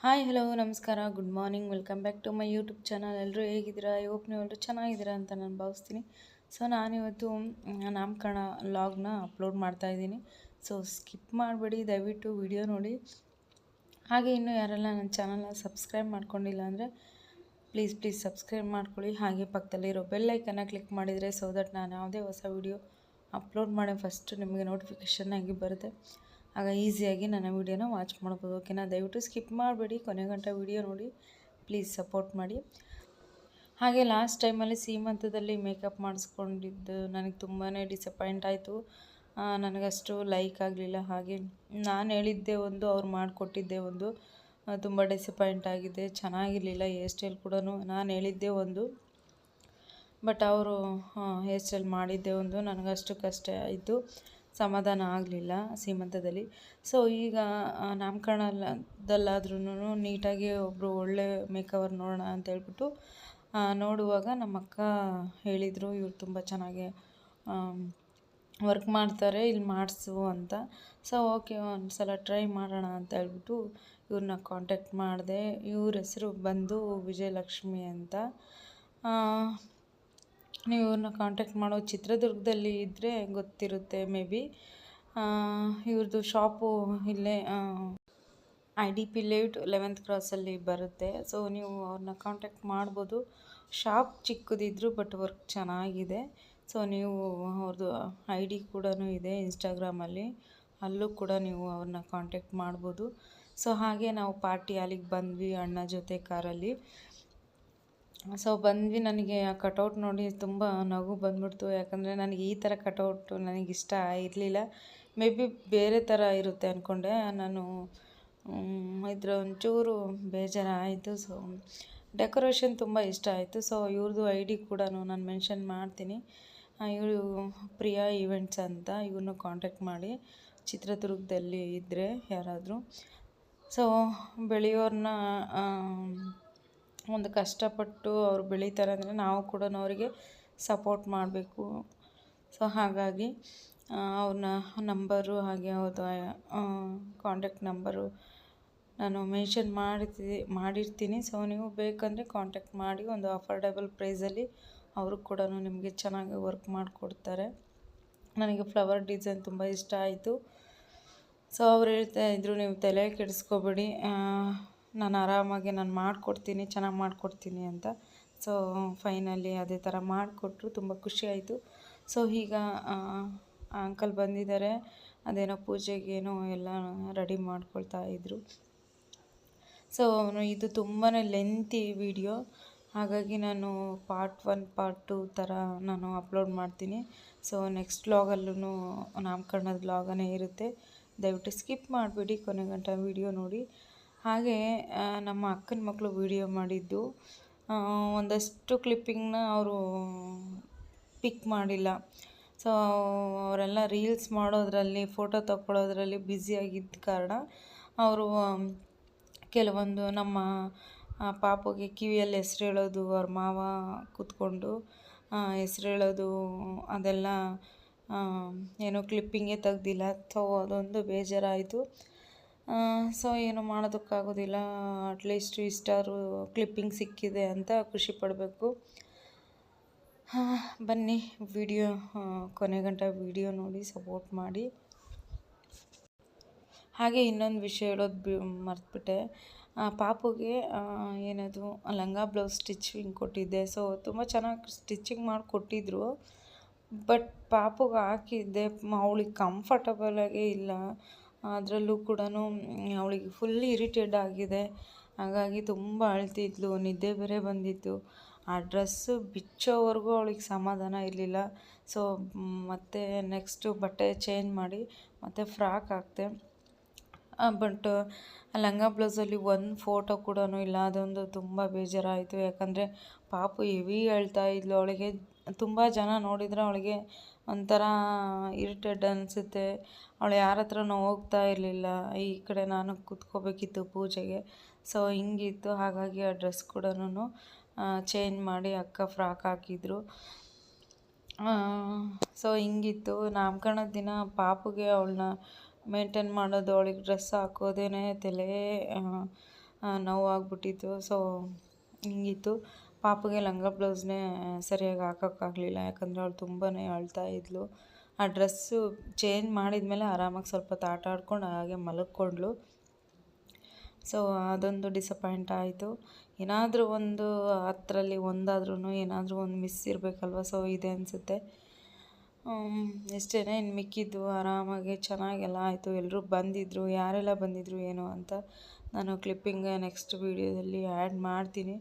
Hi hello ನಮಸ್ಕಾರ good morning welcome back to my YouTube channel. ಎಲ್ಲರೂ ಹೇಗಿದ್ದೀರಾ? I hope ನೀವೆಲ್ಲರೂ ಚೆನ್ನಾಗಿದ್ದೀರಾ ಅಂತ ನಾನು ಭಾವಿಸ್ತೀನಿ. ಸೊ ನಾನಿವತ್ತು ನಾಮಕರಣ ಲಾಗ್ನ ಅಪ್ಲೋಡ್ ಮಾಡ್ತಾಯಿದ್ದೀನಿ. ಸೊ ಸ್ಕಿಪ್ ಮಾಡಬೇಡಿ, ದಯವಿಟ್ಟು ವಿಡಿಯೋ ನೋಡಿ. ಹಾಗೆ ಇನ್ನೂ ಯಾರೆಲ್ಲ ನನ್ನ ಚಾನಲ್ನ ಸಬ್ಸ್ಕ್ರೈಬ್ ಮಾಡ್ಕೊಂಡಿಲ್ಲ ಅಂದರೆ ಪ್ಲೀಸ್ ಸಬ್ಸ್ಕ್ರೈಬ್ ಮಾಡ್ಕೊಳ್ಳಿ. ಹಾಗೆ ಪಕ್ಕದಲ್ಲಿರೋ ಬೆಲ್ ಐಕನ್ನ ಕ್ಲಿಕ್ ಮಾಡಿದರೆ ಸೊ ದಟ್ ನಾನು ಯಾವುದೇ ಹೊಸ ವಿಡಿಯೋ ಅಪ್ಲೋಡ್ ಮಾಡಿ ಫಸ್ಟ್ ನಿಮಗೆ ನೋಟಿಫಿಕೇಷನ್ ಆಗಿ ಬರುತ್ತೆ. ಆಗ ಈಸಿಯಾಗಿ ನನ್ನ ವೀಡಿಯೋನ ವಾಚ್ ಮಾಡ್ಬೋದು. ಓಕೆನಾ? ದಯವಿಟ್ಟು ಸ್ಕಿಪ್ ಮಾಡಬೇಡಿ, ಕೊನೆ ಗಂಟೆ ವೀಡಿಯೋ ನೋಡಿ, ಪ್ಲೀಸ್ ಸಪೋರ್ಟ್ ಮಾಡಿ. ಹಾಗೆ ಲಾಸ್ಟ್ ಟೈಮಲ್ಲಿ ಸೀಮಂತದಲ್ಲಿ ಮೇಕಪ್ ಮಾಡಿಸ್ಕೊಂಡಿದ್ದು ನನಗೆ ತುಂಬಾ ಡಿಸಪಾಯಿಂಟ್ ಆಯಿತು. ನನಗಷ್ಟು ಲೈಕ್ ಆಗಲಿಲ್ಲ. ಹಾಗೆ ನಾನು ಹೇಳಿದ್ದೆ ಒಂದು, ಅವ್ರು ಮಾಡಿಕೊಟ್ಟಿದ್ದೆ ಒಂದು. ತುಂಬ ಡಿಸಪಾಯಿಂಟ್ ಆಗಿದೆ. ಚೆನ್ನಾಗಿರಲಿಲ್ಲ ಹೇರ್ ಸ್ಟೈಲ್ ಕೂಡ. ನಾನು ಹೇಳಿದ್ದೆ ಒಂದು, ಬಟ್ ಅವರು ಹೇರ್ ಸ್ಟೈಲ್ ಮಾಡಿದ್ದೆ ಒಂದು. ನನಗಷ್ಟಕ್ಕಷ್ಟೇ ಆಯಿತು, ಸಮಾಧಾನ ಆಗಲಿಲ್ಲ ಸೀಮಂತದಲ್ಲಿ. ಸೊ ಈಗ ನಾಮಕರಣದಲ್ಲಾದ್ರೂ ನೀಟಾಗಿ ಒಬ್ಬರು ಒಳ್ಳೆ ಮೇಕವರ್ ನೋಡೋಣ ಅಂತ ಹೇಳ್ಬಿಟ್ಟು ನೋಡುವಾಗ ನಮ್ಮ ಅಕ್ಕ ಹೇಳಿದರು, ಇವ್ರು ತುಂಬ ಚೆನ್ನಾಗಿ ವರ್ಕ್ ಮಾಡ್ತಾರೆ, ಇಲ್ಲಿ ಮಾಡಿಸು ಅಂತ. ಸೊ ಓಕೆ, ಒಂದು ಸಲ ಟ್ರೈ ಮಾಡೋಣ ಅಂತ ಹೇಳ್ಬಿಟ್ಟು ಇವ್ರನ್ನ ಕಾಂಟ್ಯಾಕ್ಟ್ ಮಾಡಿದೆ. ಇವ್ರ ಹೆಸರು ಬಂದು ವಿಜಯಲಕ್ಷ್ಮಿ ಅಂತ. ನೀವು ಇವ್ರನ್ನ ಕಾಂಟ್ಯಾಕ್ಟ್ ಮಾಡೋ ಚಿತ್ರದುರ್ಗದಲ್ಲಿ ಇದ್ದರೆ ಗೊತ್ತಿರುತ್ತೆ ಮೇ ಬಿ. ಇವ್ರದ್ದು ಶಾಪು ಇಲ್ಲೇ IDP ಲೇಔಟ್ 11th ಕ್ರಾಸಲ್ಲಿ ಬರುತ್ತೆ. ಸೊ ನೀವು ಅವ್ರನ್ನ ಕಾಂಟ್ಯಾಕ್ಟ್ ಮಾಡ್ಬೋದು. ಶಾಪ್ ಚಿಕ್ಕದಿದ್ರು ಬಟ್ ವರ್ಕ್ ಚೆನ್ನಾಗಿದೆ. ಸೊ ನೀವು ಅವ್ರದ್ದು ID ಕೂಡ ಇದೆ ಇನ್ಸ್ಟಾಗ್ರಾಮಲ್ಲಿ, ಅಲ್ಲೂ ಕೂಡ ನೀವು ಅವ್ರನ್ನ ಕಾಂಟ್ಯಾಕ್ಟ್ ಮಾಡ್ಬೋದು. ಸೊ ಹಾಗೆ ನಾವು ಪಾರ್ಟಿ ಅಲ್ಲಿಗೆ ಬಂದ್ವಿ ಅಣ್ಣ ಜೊತೆ ಕಾರಲ್ಲಿ. ಸೊ ಬಂದ್ವಿ. ನನಗೆ ಆ ಕಟೌಟ್ ನೋಡಿ ತುಂಬ ನಗು ಬಂದ್ಬಿಡ್ತು. ಯಾಕಂದರೆ ನನಗೆ ಈ ಥರ ಕಟೌಟು ನನಗಿಷ್ಟ ಇರಲಿಲ್ಲ. ಮೇ ಬಿ ಬೇರೆ ಥರ ಇರುತ್ತೆ ಅಂದ್ಕೊಂಡೆ ನಾನು. ಇದ್ರ ಒಂಚೂರು ಬೇಜಾರಾಯಿತು. ಸೊ ಡೆಕೋರೇಷನ್ ತುಂಬ ಇಷ್ಟ ಆಯಿತು. ಸೊ ಇವ್ರದ್ದು ID ಕೂಡ ನಾನು ಮೆನ್ಷನ್ ಮಾಡ್ತೀನಿ. ಇವರು ಪ್ರಿಯಾ ಈವೆಂಟ್ಸ್ ಅಂತ. ಇವ್ರನ್ನ ಕಾಂಟ್ಯಾಕ್ಟ್ ಮಾಡಿ ಚಿತ್ರದುರ್ಗದಲ್ಲಿ ಇದ್ದರೆ ಯಾರಾದರೂ. ಸೊ ಬೆಳೆಯೋರನ್ನ ಒಂದು ಕಷ್ಟಪಟ್ಟು ಅವ್ರು ಬೆಳೀತಾರೆ ಅಂದರೆ ನಾವು ಕೂಡ ಅವರಿಗೆ ಸಪೋರ್ಟ್ ಮಾಡಬೇಕು. ಸೊ ಹಾಗಾಗಿ ಅವ್ರನ್ನ ನಂಬರು ಹಾಗೆ ಅವ್ರದ್ದು ಕಾಂಟ್ಯಾಕ್ಟ್ ನಂಬರು ನಾನು ಮೆನ್ಷನ್ ಮಾಡಿರ್ತೀನಿ. ಸೊ ನೀವು ಬೇಕಂದರೆ ಕಾಂಟ್ಯಾಕ್ಟ್ ಮಾಡಿ. ಒಂದು ಅಫೋರ್ಡೆಬಲ್ ಪ್ರೈಸಲ್ಲಿ ಅವರು ಕೂಡ ನಿಮಗೆ ಚೆನ್ನಾಗಿ ವರ್ಕ್ ಮಾಡಿಕೊಡ್ತಾರೆ. ನನಗೆ ಫ್ಲವರ್ ಡಿಸೈನ್ ತುಂಬ ಇಷ್ಟ ಆಯಿತು. ಸೊ ಅವ್ರು ಹೇಳ್ತಾ ಇದ್ರು, ನೀವು ತಲೆ ಕೆಡಿಸ್ಕೋಬೇಡಿ, ನಾನು ಆರಾಮಾಗಿ ನಾನು ಮಾಡಿಕೊಡ್ತೀನಿ, ಚೆನ್ನಾಗಿ ಮಾಡಿಕೊಡ್ತೀನಿ ಅಂತ. ಸೊ ಫೈನಲಿ ಅದೇ ಥರ ಮಾಡಿಕೊಟ್ರು. ತುಂಬ ಖುಷಿಯಾಯಿತು. ಸೊ ಈಗ ಅಂಕಲ್ ಬಂದಿದ್ದಾರೆ. ಅದೇನೋ ಪೂಜೆಗೇನೋ ಎಲ್ಲ ರೆಡಿ ಮಾಡ್ಕೊಳ್ತಾ ಇದ್ದರು. ಸೊ ಇದು ತುಂಬಾ ಲೆಂತಿ ವಿಡಿಯೋ, ಹಾಗಾಗಿ ನಾನು ಪಾರ್ಟ್ 1 ಪಾರ್ಟ್ 2 ಥರ ನಾನು ಅಪ್ಲೋಡ್ ಮಾಡ್ತೀನಿ. ಸೊ ನೆಕ್ಸ್ಟ್ ವ್ಲಾಗಲ್ಲೂ ನಾಮಕರಣದ ವ್ಲಾಗನೇ ಇರುತ್ತೆ. ದಯವಿಟ್ಟು ಸ್ಕಿಪ್ ಮಾಡಿಬಿಡಿ, ಕೊನೆ ಗಂಟೆ ವಿಡಿಯೋ ನೋಡಿ. ಹಾಗೆ ನಮ್ಮ ಅಕ್ಕನ ಮಕ್ಕಳು ವಿಡಿಯೋ ಮಾಡಿದ್ದು ಒಂದಷ್ಟು ಕ್ಲಿಪ್ಪಿಂಗ್ನ ಅವರು ಪಿಕ್ ಮಾಡಿಲ್ಲ. ಸೊ ಅವರೆಲ್ಲ ರೀಲ್ಸ್ ಮಾಡೋದ್ರಲ್ಲಿ, ಫೋಟೋ ತಗೊಳ್ಳೋದ್ರಲ್ಲಿ ಬ್ಯುಸಿಯಾಗಿದ್ದ ಕಾರಣ ಅವರು ಕೆಲವೊಂದು ನಮ್ಮ ಪಾಪುಗೆ ಕಿವಿಯಲ್ಲಿ ಹೆಸ್ರು ಹೇಳೋದು, ಅವ್ರ ಮಾವ ಕೂತ್ಕೊಂಡು ಹೆಸ್ರು ಹೇಳೋದು ಅದೆಲ್ಲ ಏನೋ ಕ್ಲಿಪ್ಪಿಂಗೇ ತೆಗ್ದಿಲ್ಲ. ಸೊ ಅದೊಂದು ಬೇಜಾರಾಯಿತು. ಸೊ ಏನು ಮಾಡೋದಕ್ಕಾಗೋದಿಲ್ಲ. ಅಟ್ಲೀಸ್ಟ್ ಇಷ್ಟಾದ್ರು ಕ್ಲಿಪ್ಪಿಂಗ್ ಸಿಕ್ಕಿದೆ ಅಂತ ಖುಷಿ ಪಡಬೇಕು. ಬನ್ನಿ ವಿಡಿಯೋ ಕೊನೆ ಗಂಟೆ ವಿಡಿಯೋ ನೋಡಿ ಸಪೋರ್ಟ್ ಮಾಡಿ. ಹಾಗೆ ಇನ್ನೊಂದು ವಿಷಯ ಹೇಳೋದು ಮರ್ತ್ಬಿಟ್ಟೆ. ಪಾಪುಗೆ ಏನದು ಲಂಗ ಬ್ಲೌಸ್ ಸ್ಟಿಚಿಂಗ್ ಕೊಟ್ಟಿದ್ದೆ. ಸೊ ತುಂಬ ಚೆನ್ನಾಗಿ ಸ್ಟಿಚಿಂಗ್ ಮಾಡಿ ಕೊಟ್ಟಿದ್ದರು. ಬಟ್ ಪಾಪುಗೆ ಹಾಕಿದ್ದೆ, ಅವಳಿಗೆ ಕಂಫರ್ಟಬಲಾಗೇ ಇಲ್ಲ. ಅದರಲ್ಲೂ ಕೂಡ ಅವಳಿಗೆ ಫುಲ್ ಇರಿಟೇಟ್ ಆಗಿದೆ. ಹಾಗಾಗಿ ತುಂಬ ಅಳ್ತಿದ್ಲು. ನಿದ್ದೆ ಬೇರೆ ಬಂದಿತ್ತು. ಆ ಡ್ರೆಸ್ಸು ಬಿಚ್ಚೋವರೆಗೂ ಅವಳಿಗೆ ಸಮಾಧಾನ ಇರಲಿಲ್ಲ. ಸೊ ಮತ್ತೆ ನೆಕ್ಸ್ಟು ಬಟ್ಟೆ ಚೇಂಜ್ ಮಾಡಿ ಮತ್ತು ಫ್ರಾಕ್ ಹಾಕ್ತೆ. ಬಟ್ ಲಂಗ ಬ್ಲೌಸಲ್ಲಿ ಒಂದು ಫೋಟೋ ಕೂಡ ಇಲ್ಲ. ಅದೊಂದು ತುಂಬ ಬೇಜಾರಾಯಿತು. ಯಾಕಂದರೆ ಪಾಪು ಹೆವಿ ಅಳ್ತಾ ಇದ್ಲು. ಅವಳಿಗೆ ತುಂಬ ಜನ ನೋಡಿದರೆ ಅವಳಿಗೆ ಒಂಥರ ಇರಿಟೇಟ್ ಅನಿಸುತ್ತೆ. ಅವಳು ಯಾರ ಹತ್ರನೂ ಹೋಗ್ತಾ ಇರಲಿಲ್ಲ. ಈ ಕಡೆ ನಾನು ಕೂತ್ಕೋಬೇಕಿತ್ತು ಪೂಜೆಗೆ. ಸೊ ಹಿಂಗಿತ್ತು. ಹಾಗಾಗಿ ಆ ಡ್ರೆಸ್ ಕೂಡ ಚೇಂಜ್ ಮಾಡಿ ಅಕ್ಕ ಫ್ರಾಕ್ ಹಾಕಿದ್ರು. ಸೊ ಹಿಂಗಿತ್ತು. ನಾಮಕರಣದ ದಿನ ಪಾಪುಗೆ ಅವಳನ್ನ ಮೇಂಟೈನ್ ಮಾಡೋದು, ಅವಳಿಗೆ ಡ್ರೆಸ್ ಹಾಕೋದೇ ತಲೆ ನೋವಾಗ್ಬಿಟ್ಟಿತ್ತು. ಸೊ ಹಿಂಗಿತ್ತು. ಪಾಪಗೆ ಲಂಗ ಬ್ಲೌಸ್ನೇ ಸರಿಯಾಗಿ ಹಾಕೋಕ್ಕಾಗಲಿಲ್ಲ, ಯಾಕಂದರೆ ಅವಳು ತುಂಬಾ ಅಳ್ತಾ ಇದ್ಲು. ಆ ಡ್ರೆಸ್ಸು ಚೇಂಜ್ ಮಾಡಿದ್ಮೇಲೆ ಆರಾಮಾಗಿ ಸ್ವಲ್ಪ ಹೊತ್ತು ಆಟ ಆಡ್ಕೊಂಡು ಹಾಗೆ ಮಲಕ್ಕೊಂಡ್ಳು. ಸೊ ಅದೊಂದು ಡಿಸಪಾಯಿಂಟ್ ಆಯಿತು. ಏನಾದರೂ ಒಂದು 10ರಲ್ಲಿ ಒಂದಾದ್ರೂ ಏನಾದರೂ ಒಂದು ಮಿಸ್ ಇರಬೇಕಲ್ವ. ಸೊ ಇದೆ ಅನಿಸುತ್ತೆ. ಇಷ್ಟೇ. ಇನ್ನು ಮಿಕ್ಕಿದ್ದು ಆರಾಮಾಗಿ ಚೆನ್ನಾಗೆಲ್ಲ ಆಯಿತು. ಎಲ್ಲರೂ ಬಂದಿದ್ದರು. ಯಾರೆಲ್ಲ ಬಂದಿದ್ದರು ಏನು ಅಂತ ನಾನು ಕ್ಲಿಪ್ಪಿಂಗ್ ನೆಕ್ಸ್ಟ್ ವೀಡಿಯೋದಲ್ಲಿ ಆ್ಯಡ್ ಮಾಡ್ತೀನಿ.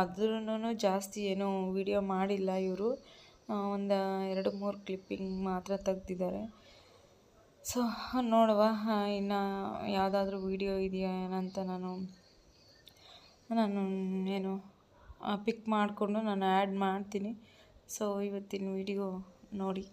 ಆದ್ರೂ ಜಾಸ್ತಿ ಏನೂ ವೀಡಿಯೋ ಮಾಡಿಲ್ಲ ಇವರು. ಒಂದು 2-3 ಕ್ಲಿಪ್ಪಿಂಗ್ ಮಾತ್ರ ತೆಗ್ದಿದ್ದಾರೆ. ಸೊ ನೋಡುವ ಇನ್ನು ಯಾವುದಾದ್ರೂ ವೀಡಿಯೋ ಇದೆಯಾ ಏನಂತ ನಾನು ಏನು ಪಿಕ್ ಮಾಡಿಕೊಂಡು ನಾನು ಆ್ಯಡ್ ಮಾಡ್ತೀನಿ. ಸೊ ಇವತ್ತಿನ ವಿಡಿಯೋ ನೋಡಿ.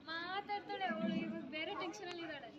ಮಾತಾಡ್ತಾಳೆ ಅವಳು ಇವಾಗ ಬೇರೆ ಟೆನ್ಷನ್ ಅಲ್ಲಿ ಇದ್ದಾಳೆ.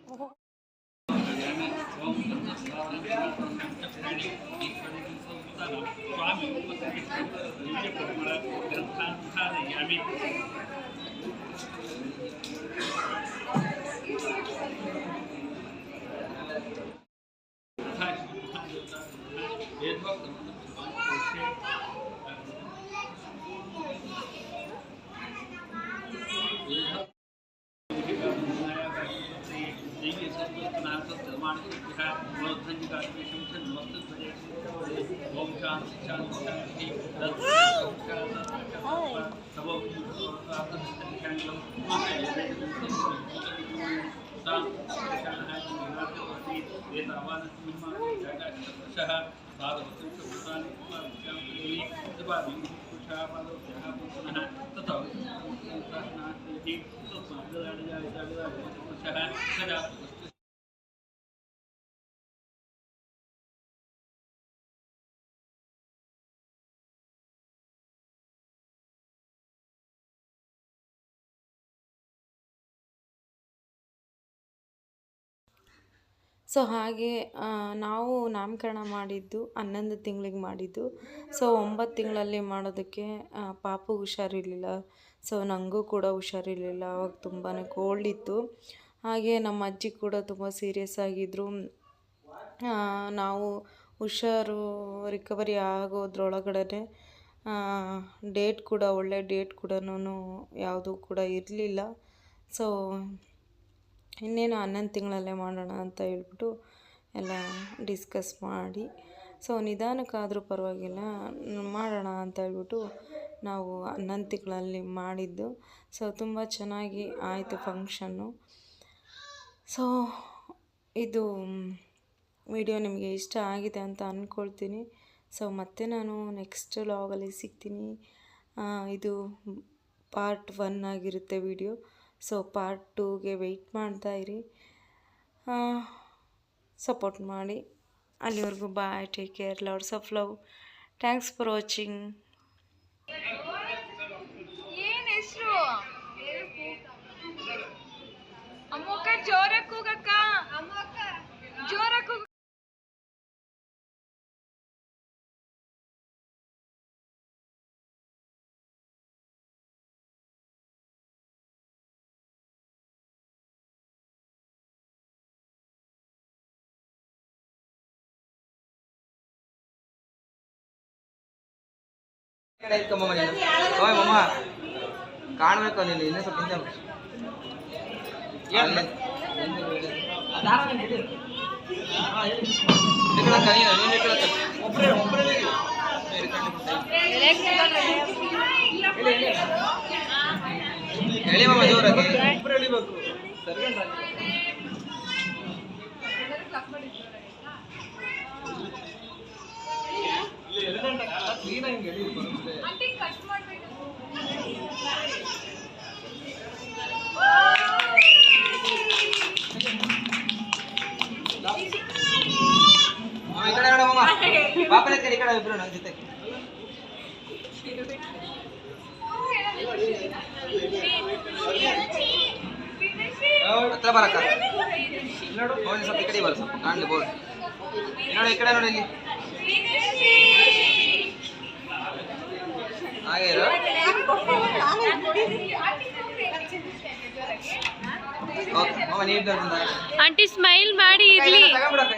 ಸೊ ಹಾಗೆ ನಾವು ನಾಮಕರಣ ಮಾಡಿದ್ದು 11 ತಿಂಗಳಿಗೆ ಮಾಡಿದ್ದು. ಸೊ 9 ತಿಂಗಳಲ್ಲಿ ಮಾಡೋದಕ್ಕೆ ಪಾಪು ಹುಷಾರಿರಲಿಲ್ಲ. ಸೊ ನನಗೂ ಕೂಡ ಹುಷಾರಿರಲಿಲ್ಲ. ಅವಾಗ ತುಂಬಾ ಕೋಲ್ಡ್ ಇತ್ತು. ಹಾಗೆ ನಮ್ಮ ಅಜ್ಜಿ ಕೂಡ ತುಂಬ ಸೀರಿಯಸ್ ಆಗಿದ್ದರು. ನಾವು ಹುಷಾರು ರಿಕವರಿ ಆಗೋದ್ರೊಳಗಡೆ ಡೇಟ್ ಕೂಡ ಒಳ್ಳೆ ಡೇಟ್ ಕೂಡ ಯಾವುದೂ ಕೂಡ ಇರಲಿಲ್ಲ. ಸೊ ಇನ್ನೇನು 11 ತಿಂಗಳಲ್ಲೇ ಮಾಡೋಣ ಅಂತ ಹೇಳ್ಬಿಟ್ಟು ಎಲ್ಲ ಡಿಸ್ಕಸ್ ಮಾಡಿ, ಸೊ ನಿಧಾನಕ್ಕಾದರೂ ಪರವಾಗಿಲ್ಲ ಮಾಡೋಣ ಅಂತ ಹೇಳ್ಬಿಟ್ಟು ನಾವು 11 ತಿಂಗಳಲ್ಲಿ ಮಾಡಿದ್ದು. ಸೊ ತುಂಬ ಚೆನ್ನಾಗಿ ಆಯಿತು ಫಂಕ್ಷನ್ನು. ಸೊ ಇದು ವಿಡಿಯೋ ನಿಮಗೆ ಇಷ್ಟ ಆಗಿದೆ ಅಂತ ಅಂದ್ಕೊಳ್ತೀನಿ. ಸೊ ಮತ್ತೆ ನಾನು ನೆಕ್ಸ್ಟ್ ವ್ಲಾಗಲ್ಲಿ ಸಿಗ್ತೀನಿ. ಇದು ಪಾರ್ಟ್ 1 ಆಗಿರುತ್ತೆ ವಿಡಿಯೋ. ಸೊ ಪಾರ್ಟ್ 2ಗೆ ವೆಯ್ಟ್ ಮಾಡ್ತಾಯಿರಿ, ಸಪೋರ್ಟ್ ಮಾಡಿ. ಅಲ್ಲಿವರೆಗೂ bye, take care, lots of love, thanks for watching. ಏನ್ ಹೆಸರು? ಅಮ್ಮಕ್ಕ ಜೋರಾಗಿ ಕೂಗಕ್ಕ, ಜೋರಾಗಿ ಕೂಗ. ಕಾಣಬೇಕು ನೀನು ಇನ್ನೂ ಸ್ವಲ್ಪ ಹೇಳಿ ಮಾಮ ಜೋರಾಗಿ ಪಾಪನ ಈ ಕಡೆ ಇಬ್ರು ನನ್ನ ಜೊತೆ ಹತ್ರ ಬರಕ್ಕ ನೋಡಿ, ಸ್ವಲ್ಪ ಈ ಕಡೆ ಬರ, ಸ್ವಲ್ಪ ಕಾಣಲಿ ಬೋರ್ಡ್ ನೋಡಿ, ಈ ಕಡೆ ನೋಡಿ ಇಲ್ಲಿ ಹಾಗೆ ಇರು. ಓಕೆ ಮಾಮ, ನೀವು ಆಂಟಿ ಸ್ಮೈಲ್ ಮಾಡಿ ಇರ್ಲಿ.